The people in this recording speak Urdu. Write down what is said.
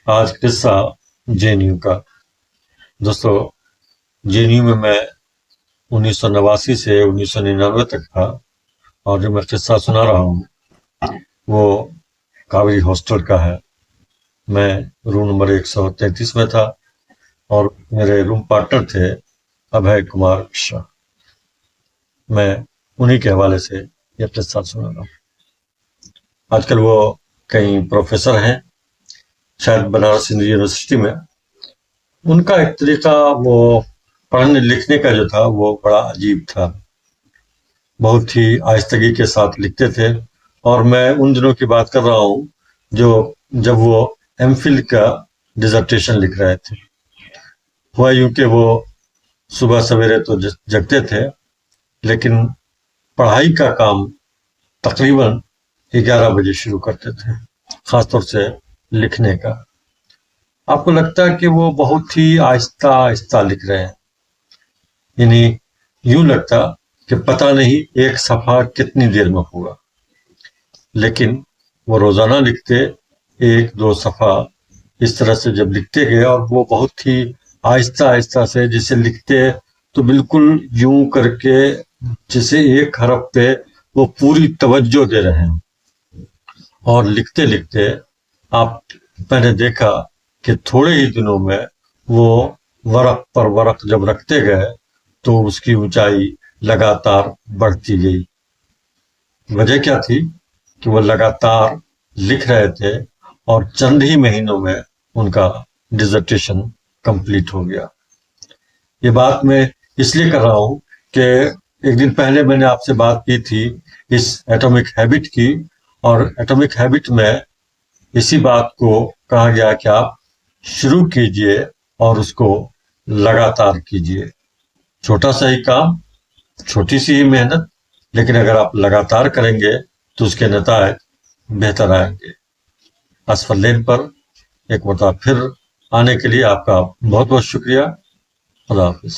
آج قصہ JNU کا۔ دوستو، JNU میں 1989 سے 1999 تک تھا، اور جو میں قصہ سنا رہا ہوں وہ کاوری ہاسٹل کا ہے۔ میں روم نمبر 133 میں تھا، اور میرے روم پارٹنر تھے ابھے کمار مشرا۔ میں انہی کے حوالے سے یہ قصہ سنا رہا ہوں۔ آج کل وہ کئی پروفیسر ہیں، شاید بنارس ہندو یونیورسٹی میں۔ ان کا ایک طریقہ وہ پڑھنے لکھنے کا جو تھا وہ بڑا عجیب تھا، بہت ہی آہستگی کے ساتھ لکھتے تھے۔ اور میں ان دنوں کی بات کر رہا ہوں جب وہ MPhil کا ڈیزرٹیشن لکھ رہے تھے۔ ہوا یوں کہ وہ صبح سویرے تو جگتے تھے، لیکن پڑھائی کا کام تقریباً 11 بجے شروع کرتے تھے، خاص طور سے لکھنے کا۔ آپ کو لگتا ہے کہ وہ بہت ہی آہستہ آہستہ لکھ رہے ہیں، یعنی یوں لگتا کہ پتہ نہیں ایک صفحہ کتنی دیر میں ہوگا، لیکن وہ روزانہ لکھتے 1-2 صفحہ اس طرح سے جب لکھتے گئے، اور وہ بہت ہی آہستہ آہستہ سے جسے لکھتے تو بالکل یوں کر کے جسے ایک حرف پہ وہ پوری توجہ دے رہے ہیں۔ اور لکھتے لکھتے میں نے دیکھا کہ تھوڑے ہی دنوں میں وہ ورق پر ورق جب رکھتے گئے تو اس کی اونچائی لگاتار بڑھتی گئی۔ وجہ کیا تھی کہ وہ لگاتار لکھ رہے تھے، اور چند ہی مہینوں میں ان کا ڈیزرٹیشن کمپلیٹ ہو گیا۔ یہ بات میں اس لیے کر رہا ہوں کہ ایک دن پہلے میں نے آپ سے بات کی تھی اس ایٹمک ہیبٹ کی، اور ایٹمک ہیبٹ میں اسی بات کو کہا گیا کہ آپ شروع کیجئے اور اس کو لگاتار کیجئے۔ چھوٹا سا ہی کام، چھوٹی سی ہی محنت، لیکن اگر آپ لگاتار کریں گے تو اس کے نتائج بہتر آئیں گے۔ اسفل لین پر ایک مرتبہ پھر آنے کے لیے آپ کا بہت بہت شکریہ۔ خدا حافظ۔